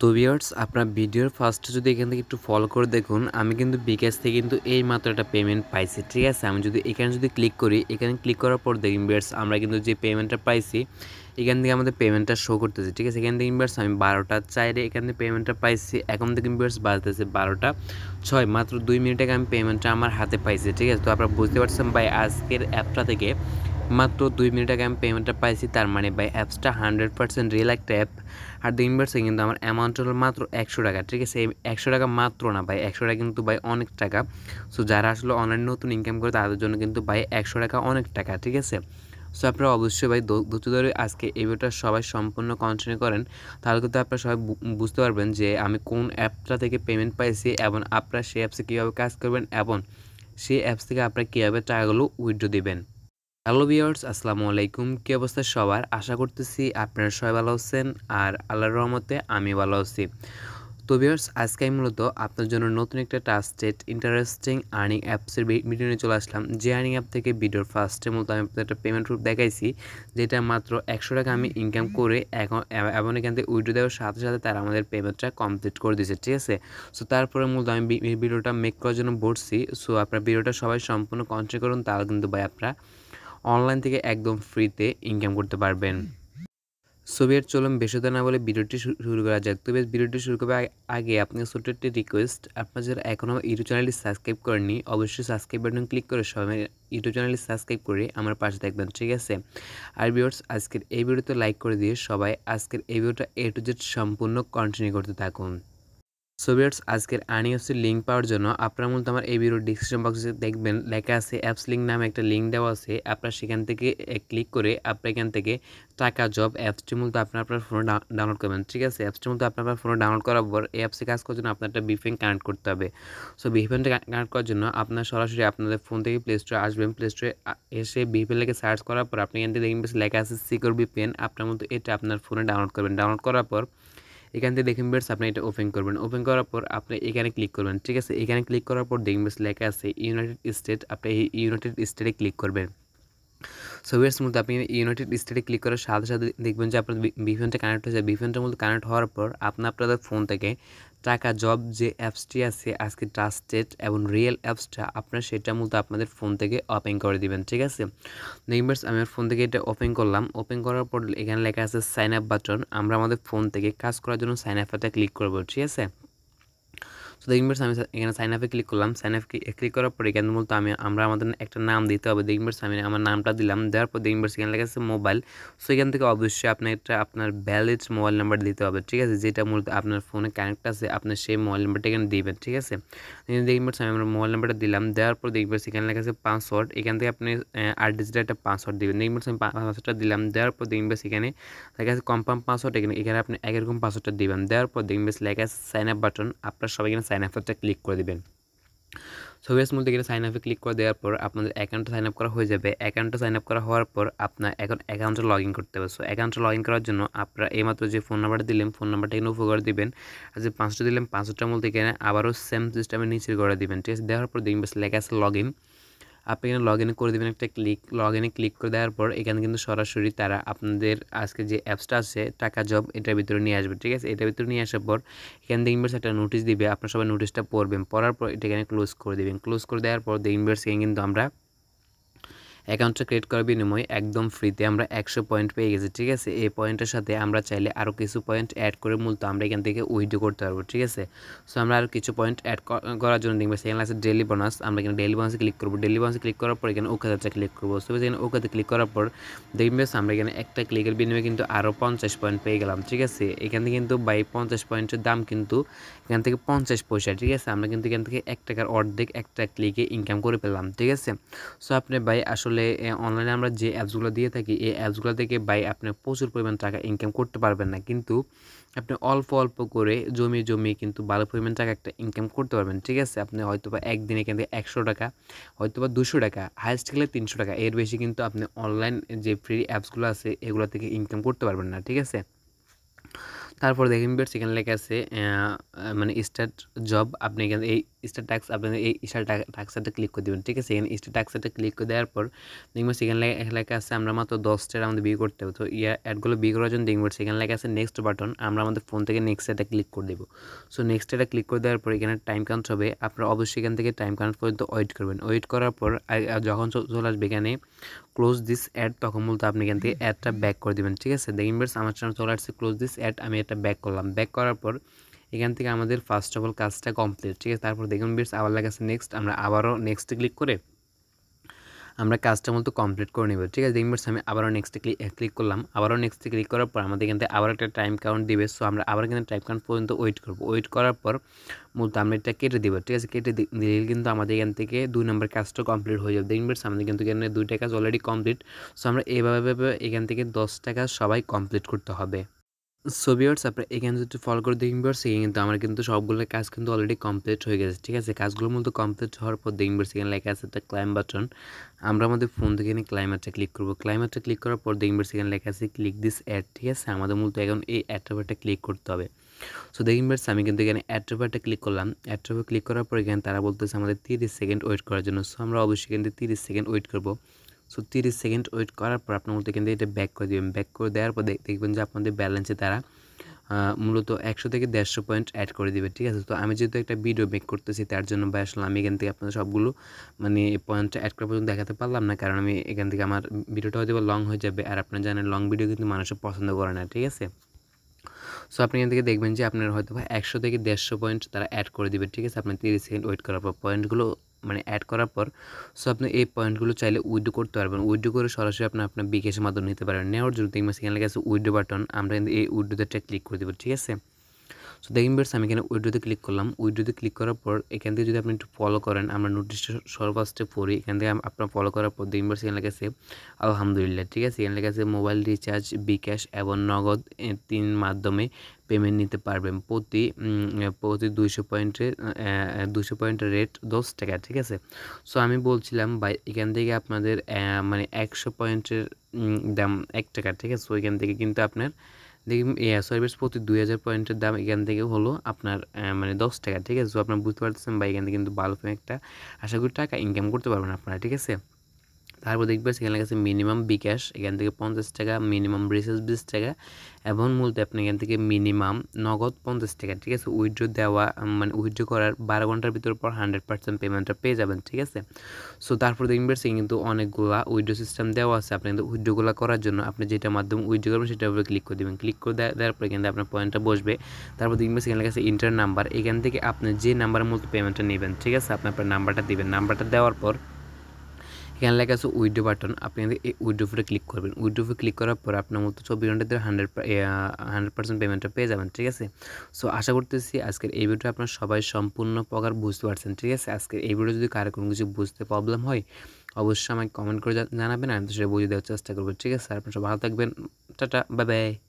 তো ভিউয়ার্স আপনার ভিডিওর ফার্স্টে যদি এখান থেকে একটু ফলো করে দেখুন, আমি কিন্তু বিকাশ থেকে কিন্তু এই মাত্র একটা পেমেন্ট পাইছি, ঠিক আছে। আমি যদি এখানে ক্লিক করি, এখানে ক্লিক করার পর দেখুন ভিউয়ার্স আমরা কিন্তু যে পেমেন্টটা পাইছি এখান থেকে আমাদের পেমেন্টটা শো করতেছে, ঠিক আছে। এখান থেকে ভিউয়ার্স আমি 12টা 4-এ এখান থেকে পেমেন্টটা পাইছি। এখন থেকে ভিউয়ার্স বাজতেছে 12টা 6, মাত্র 2 মিনিট আগে আমি পেমেন্টটা আমার হাতে পাইছি, ঠিক আছে। তো আপনারা বুঝতে পারছেন ভাই আজকের অ্যাপটা থেকে মাত্র 2 মিনিট আগে আমি পেমেন্টটা পাইছি, তার মানে ভাই অ্যাপসটা 100% রিয়েল একটা অ্যাপ। আর দেখুন ভিউয়ার্স কিন্তু আমার অ্যামাউন্ট হলো মাত্র 100 টাকা, ঠিক আছে। এই 100 টাকা মাত্র না ভাই, 100 টাকা কিন্তু ভাই অনেক টাকা। সো যারা আসলে অনলাইন নতুন ইনকাম করে তাদের জন্য কিন্তু ভাই 100 টাকা অনেক টাকা, ঠিক আছে। সো আপনারা অবশ্যই ভাই ধৈর্য ধরে আজকে এই ভিডিওটা সবাই সম্পূর্ণ কন্টিনিউ করেন, তাহলে কিন্তু আপনারা সবাই বুঝতে পারবেন যে আমি কোন অ্যাপটা থেকে পেমেন্ট পাইছি এবং আপনারা সেই অ্যাপসে কীভাবে কাজ করবেন এবং সেই অ্যাপস থেকে আপনারা কীভাবে টাকাগুলো উইথড্র দিবেন। হ্যালো ভিউয়ার্স, আসসালামু আলাইকুম। কী অবস্থা সবার? আশা করতেছি আপনারা সবাই ভালো আছেন আর আল্লাহর রহমতে আমি ভালো আছি। তো ভিউয়ার্স আজকে আমি মূলত আপনার জন্য নতুন একটা ট্রাস্টেড ইন্টারেস্টিং আর্নিং অ্যাপসের ভিডিও নিয়ে চলে আসলাম। যে আর্নিং অ্যাপ থেকে ভিডিওর ফার্স্টে মূলত আমি আপনাদের একটা পেমেন্ট প্রুফ দেখাইছি, যেটা মাত্র 100 টাকা আমি ইনকাম করে এখন এবং এখান থেকে উইথড্র দেওয়ার সাথে সাথে তারা আমাদের পেমেন্টটা কমপ্লিট করে দিয়েছে, ঠিক আছে। সো তারপরে মূলত আমি ভিডিওটা মেক করার জন্য বসছি। সো আপনার ভিডিওটা সবাই সম্পূর্ণ কন্টিনিউ করুন, তাহলে কিন্তু ভাই আপনারা অনলাইন থেকে একদম ফ্রিতে ইনকাম করতে পারবেন। সো ভিউয়ার্স চলুন বেশি কথা না বলে ভিডিওটি শুরু করা যাক। তো ভিডিওটি শুরু করার আগে আপনাকে ছোট্ট একটি রিকোয়েস্ট, আপনারা যারা এখনও ইউটিউব চ্যানেলটি সাবস্ক্রাইব করেননি অবশ্যই সাবস্ক্রাইব বাটন ক্লিক করে সবাই ইউটিউব চ্যানেলটি সাবস্ক্রাইব করে আমার পাশে থাকবেন, ঠিক আছে। আর ভিউয়ার্স আজকের এই ভিডিওতে লাইক করে দিয়ে সবাই আজকের এই ভিডিওটা A to Z সম্পূর্ণ কন্টিনিউ করতে থাকুন। সো ভিউয়ার্স আজকের আর্নিং অ্যাপসের লিঙ্ক পাওয়ার জন্য আপনারা মূলত আমার এই ভিডিওর ডিসক্রিপশন বক্সে দেখবেন লেখা আছে অ্যাপস লিঙ্ক নামে একটা লিঙ্ক দেওয়া আছে। আপনারা সেখান থেকে ক্লিক করে আপনারা এখান থেকে টাকা জব অ্যাপসটি মূলত আপনার ফোনে ডাউনলোড করবেন, ঠিক আছে। অ্যাপসটি মূলত আপনার ফোনে ডাউনলোড করার পর এই অ্যাপসে কাজ করার জন্য আপনার একটা VPN কানেক্ট করতে হবে। সো VPNটা কানেক্ট করার জন্য আপনার সরাসরি আপনাদের ফোন থেকে প্লে স্টোরে আসবেন। প্লে স্টোরে এসে VPN লেগে সার্চ করার পর আপনি এখান থেকে দেখবেন লেখা আছে সিকিউর VPN। আপনার মতো এটা আপনার ফোনে ডাউনলোড করবেন। ডাউনলোড করার পর এখান থেকে দেখবেন ভিউয়ার্স আপনি এটা ওপেন করবেন। ওপেন করার পর আপনি এখানে ক্লিক করবেন, ঠিক আছে। এখানে ক্লিক করার পর দেখবেন লেখা আছে ইউনাইটেড স্টেট, আপনি এই ইউনাইটেড স্টেটে ক্লিক করবেন। সো ভিউয়ার্স মূলত আপনি ইউনাইটেড স্টেটে ক্লিক করার সাথে সাথে দেখবেন যে আপনার VPNটা কানেক্ট হয়ে যায়। VPNটার মধ্যে কানেক্ট হওয়ার পর আপনাদের ফোন থেকে টাকা জব যে অ্যাপসটি আছে আজকে ট্রাস্টেড এবং রিয়েল অ্যাপসটা আপনার সেটা মূলত আপনাদের ফোন থেকে ওপেন করে দিবেন, ঠিক আছে। ভিউয়ার্স আমি আমার ফোন থেকে এটা ওপেন করলাম। ওপেন করার পর এখানে লেখা আছে সাইন আপ বাটন। আমরা আমাদের ফোন থেকে কাজ করার জন্য সাইন আপটা ক্লিক করব, ঠিক আছে। সো দেখবেন আমি এখানে সাইন আপে ক্লিক করলাম। সাইন আপ ক্লিক করার পর এখানে মূলত আমরা আমাদের একটা নাম দিতে হবে। দেখবেন আমি আমার নামটা দিলাম, দেওয়ার পর দেখবেন এখানে লেখা আছে মোবাইল। সো এখান থেকে অবশ্যই আপনি একটা আপনার ভ্যালিড মোবাইল নাম্বার দিতে হবে, ঠিক আছে। যেটা মূলত আপনার ফোনে কানেক্ট আছে আপনার সেই মোবাইল নাম্বারটা এখানে দিবেন, ঠিক আছে। দেখবেন আমি আমার মোবাইল নাম্বারটা দিলাম, দেওয়ার পর দেখবেন এখানে লেখা আছে পাসওয়ার্ড। এখান থেকে আপনি 8 ডিজিটের একটা পাসওয়ার্ড দিবেন। দেখবেন আমি পাসওয়ার্ডটা দিলাম, দেওয়ার পর দেখবেন এখানে লেখা আছে কনফার্ম পাসওয়ার্ড। এখানে আপনি একরকম পাসওয়ার্ডটা দিবেন। দেওয়ার পর দেখবেন লেখা আছে সাইন আপ বাটন। আপনার সবাই এখানে সাইন আপটা ক্লিক করে দিবেন। সো ভিউয়ার্স মূলত এখানে সাইন আপে ক্লিক করে দেওয়ার পর আপনাদের অ্যাকাউন্টে সাইন আপ করা হয়ে যাবে। অ্যাকাউন্টে সাইন আপ করা হওয়ার পর আপনার এখন অ্যাকাউন্টে লগ ইন করতে হবে। সো অ্যাকাউন্টে লগ ইন করার জন্য আপনারা এইমাত্র যে ফোন নাম্বারটা দিলেন ফোন নাম্বারটা এখানে উপর করে দিবেন। আর যে 5টা দিলেন 5টার মধ্যে এখানে আবারও সেম সিস্টেমে নিচে করে দিবেন, ঠিক আছে। দেওয়ার পর দেখবেন লেখা আছে লগ ইন। আপনি এখানে লগ ইনে করে দেবেন একটা ক্লিক। লগ ইনে ক্লিক করে দেওয়ার পর এখানে কিন্তু সরাসরি তারা আপনাদের আজকে যে অ্যাপসটা আছে টাকা জব এটার ভিতরে নিয়ে আসবে, ঠিক আছে। এটার ভিতরে নিয়ে আসার পর এখানে দেখবেন একটা নোটিশ দিবে। আপনার সবাই নোটিশটা পড়বেন, পড়ার পর এটা এখানে ক্লোজ করে দেবেন। ক্লোজ করে দেওয়ার পর দেখবেন এখানে কিন্তু আমরা অ্যাকাউন্টটা ক্রিয়েট করার বিনিময়ে একদম ফ্রিতে আমরা 100 পয়েন্ট পেয়ে গেছি, ঠিক আছে। এই পয়েন্টের সাথে আমরা চাইলে আরও কিছু পয়েন্ট অ্যাড করে মূলত আমরা এখান থেকে উইথড্র করতে পারবো, ঠিক আছে। সো আমরা আরও কিছু পয়েন্ট অ্যাড করার জন্য দেখবেন সেখানে আছে ডেইলি বোনাস। আমরা এখানে ডেইলি বোনাসে ক্লিক করবো। ডেইলি বোনাসে ক্লিক করার পর এখানে ওকেতে ক্লিক করবো। সো এখানে ওকেতে ক্লিক করার পর দেখবেন আমরা এখানে একটা ক্লিকের বিনিময়ে কিন্তু আরও 50 পয়েন্ট পেয়ে গেলাম, ঠিক আছে। এখানে কিন্তু 50 পয়েন্টের দাম কিন্তু এখান থেকে 50 পয়সা, ঠিক আছে। আমরা কিন্তু এখান থেকে 1 টাকার অর্ধেক একটা ক্লিকে ইনকাম করে পেলাম, ঠিক আছে। সো আপনি ভাই আসলে অনলাইনে আমরা যে অ্যাপসগুলো দিয়ে থাকি এই অ্যাপসগুলো থেকে ভাই আপনি প্রচুর পরিমাণ টাকা ইনকাম করতে পারবেন না, কিন্তু আপনি অল্প অল্প করে জমিয়ে কিন্তু ভালো পরিমাণ টাকা একটা ইনকাম করতে পারবেন, ঠিক আছে। আপনি হয়তো বা একদিনে এখান থেকে 100 টাকা হয়তো বা 200 টাকা হাইয়েস্ট গেলে 300 টাকা এর বেশি কিন্তু আপনি অনলাইন যে ফ্রি অ্যাপসগুলো আছে এগুলো থেকে ইনকাম করতে পারবেন না, ঠিক আছে। তারপর দেখেন সেখানে লেখা আছে মানে স্টার্ট জব। আপনি এখানে এই স্টার টাস্ক আপনাদের এই স্টার টাস্কটা ক্লিক করে দেবেন, ঠিক আছে। এখানে স্টার টাস্কটা ক্লিক করে দেওয়ার পর দেখবেন সেখানে লেখা আছে আমরা মাত্র 10টা আমাদের বিয়ে করতে হবে। তো অ্যাডগুলো বিয়ে করার জন্য দেখবেন সেখানে লেখা আছে নেক্সট বাটন, আমরা আমাদের ফোন থেকে নেক্সট এটা ক্লিক করে দেবো। সো নেক্সট এটা ক্লিক করে দেওয়ার পর এখানে টাইম কাউন্ট হবে, আপনারা অবশ্যই এখান থেকে টাইম কাউন্ট পর্যন্ত ওয়েট করবেন। ওয়েট করার পর যখন চলে আসবে এখানে ক্লোজ দিস অ্যাড, তখন মূলত আপনি এখান থেকে অ্যাডটা ব্যাক করে দেবেন, ঠিক আছে। দেখবেন আমার চ্যানেল চলে আসছে ক্লোজ দিস অ্যাড, আমি এটা ব্যাক করলাম। ব্যাক করার পর এখান থেকে আমাদের ফার্স্ট অফ অল কাজটা কমপ্লিট, ঠিক আছে। তারপর দেখুন বিয়ার্স আবার লেখা আছে নেক্সট, আমরা আবারও নেক্সটে ক্লিক করে আমরা কাজটা মূলত কমপ্লিট করে নেব, ঠিক আছে। দেখুন বিয়ার্স আমি আবারও নেক্সটে ক্লিক করলাম। আবারও নেক্সটে ক্লিক করার পর আমাদের এখান থেকে আবার একটা টাইম কাউন্ট দিবে। সো আমরা আবার এখানে টাইম কাউন্ট পর্যন্ত ওয়েট করবো। ওয়েট করার পর মূলত আমরা এটা কেটে দেবো, ঠিক আছে। কেটে দিলে কিন্তু আমাদের এখান থেকে 2 নম্বর কাজটা কমপ্লিট হয়ে যাবে। দেখুন বিয়ার্স আমাদের কিন্তু এখানে 2টা কাজ অলরেডি কমপ্লিট। সো আমরা এইভাবে এখান থেকে 10টা কাজ সবাই কমপ্লিট করতে হবে। সো ভিউয়ার্স আপনারা এখানে যদি ফলো করে দেখবেন ভিউয়ার্স এখানে কিন্তু আমার কিন্তু সবগুলো কাজ কিন্তু অলরেডি কমপ্লিট হয়ে গেছে, ঠিক আছে। কাজগুলো মূলত কমপ্লিট হওয়ার পর দেখবেন ভিউয়ার্স এখানে লেখা আছে একটা ক্লাইম বাটন, আমরা আমাদের ফোন থেকে এখানে ক্লাইমারটা ক্লিক করব। ক্লাইমারটা ক্লিক করার পর দেখবেন ভিউয়ার্স এখানে লেখা আছে ক্লিক দিস অ্যাড, ঠিক আছে। আমাদের মূলত এখন এই অ্যাডটার উপরটা ক্লিক করতে হবে। সো দেখবেন ভিউয়ার্স আমি কিন্তু এখানে অ্যাডটার উপরটা ক্লিক করলাম। অ্যাডটার উপর ক্লিক করার পর এখানে তারা বলতেছে আমাদের 30 সেকেন্ড ওয়েট করার জন্য। সো আমরা অবশ্যই কিন্তু 30 সেকেন্ড ওয়েট করব। সো 30 সেকেন্ড ওয়েট করার পর আপনার মধ্যে কিন্তু এটা ব্যাক করে দেবেন। ব্যাক করে দেওয়ার পর দেখবেন যে আপনাদের ব্যালেন্সে তারা মূলত 100 থেকে 150 পয়েন্ট অ্যাড করে দিবে, ঠিক আছে। তো আমি যেহেতু একটা ভিডিও মেক করতেছি তার জন্য ভাই আসলে আমি এখান থেকে আপনাদের সবগুলো মানে পয়েন্টটা অ্যাড করা পর্যন্ত দেখাতে পারলাম না, কারণ আমি এখান থেকে আমার ভিডিওটা হয়তো লং হয়ে যাবে, আর আপনারা জানেন লং ভিডিও কিন্তু মানুষ পছন্দ করে না, ঠিক আছে। সো আপনি এখান থেকে দেখবেন যে আপনার হয়তো 100 থেকে 150 পয়েন্ট তারা অ্যাড করে দিবে, ঠিক আছে। আপনি 30 সেকেন্ড ওয়েট করার পর পয়েন্টগুলো মানে অ্যাড করার পর সো আপনি এই পয়েন্টগুলো চাইলে উইথড্র করতে পারবেন। উইথড্র করে সরাসরি আপনার বিকাশের মাধ্যমে নিতে পারবেন। নেওয়ার জন্য দেখবেন সেখানে লেখা আছে উইথড্র বাটন, আমরা কিন্তু এই উইথড্রোতে ক্লিক করে দেবো, ঠিক আছে। সো দেখবেন ভিউয়ার্স আমি এখানে উইথড্রোতে ক্লিক করলাম। উইথড্রোতে ক্লিক করার পর এখান থেকে যদি আপনি একটু ফলো করেন, আমরা নোটিশটা সর্বফার্স্টে পড়ি। এখান থেকে আপনার ফলো করার পর দেখবেন ভিউয়ার্স এখানে লেখা আছে আলহামদুলিল্লাহ, ঠিক আছে। এখানে লেখা আছে মোবাইল রিচার্জ, বিকাশ এবং নগদ 3 মাধ্যমে পেমেন্ট নিতে পারবেন। প্রতি 200 পয়েন্টের রেট 10 টাকা, ঠিক আছে। সো আমি বলছিলাম ভাই এখান থেকে আপনাদের মানে 100 পয়েন্টের দাম 1 টাকা, ঠিক আছে। সো এখান থেকে কিন্তু আপনার দেখুন সরি বেশ প্রতি 2000 পয়েন্টের দাম এখান থেকে হলো আপনার মানে 10 টাকা, ঠিক আছে। সো আপনার বুঝতে পারতেছেন বা এখান থেকে কিন্তু ভালো একটা আশা করি টাকা ইনকাম করতে পারবেন আপনারা, ঠিক আছে। তারপর দেখবেন সেখানে লেখা আছে মিনিমাম বিকাশ, এখান থেকে 50 টাকা, মিনিমাম রিচার্জ 20 টাকা এবং মূলত আপনি এখান থেকে মিনিমাম নগদ 50 টাকা, ঠিক আছে। উইথড্র দেওয়া মানে উইথড্র করার 12 ঘন্টার ভিতর পর 100% পেমেন্টটা পেয়ে যাবেন, ঠিক আছে। সো তারপর দেখবেন সে কিন্তু অনেকগুলা উইথড্র সিস্টেম দেওয়া আছে। আপনি কিন্তু উইথড্রগুলো করার জন্য আপনি যেটা মাধ্যমে উইথড্র করবেন সেটার উপরে ক্লিক করে দেবেন। ক্লিক করে দেওয়ার পরে কিন্তু আপনার পয়েন্টটা বসবে। তারপর দেখবেন সেখানে লেখা আছে ইন্টার নাম্বার, এখান থেকে আপনি যে নাম্বারের মতো পেমেন্টটা নেবেন, ঠিক আছে। আপনি আপনার নাম্বারটা দিবেন। নাম্বারটা দেওয়ার পর এখানে লেখা আছে উইথড্র বাটন, আপনি এই উইথড্র উপরে ক্লিক করবেন। উইথড্র উপরে ক্লিক করার পর আপনার মতো 24 ঘন্টার ভিতরে 100% পেমেন্টটা পেয়ে যাবেন, ঠিক আছে। সো আশা করতেছি আজকের এই ভিডিওটা আপনার সবাই সম্পূর্ণ প্রকার বুঝতে পারছেন, ঠিক আছে। আজকের এই ভিডিও যদি কারো কোনো কিছু বুঝতে প্রবলেম হয় অবশ্যই আমাকে কমেন্ট করে জানাবেন, আমি তো সেটা বুঝিয়ে দেওয়ার চেষ্টা করবো, ঠিক আছে। আপনার সব ভালো থাকবেন, টাটা, বাই বাই।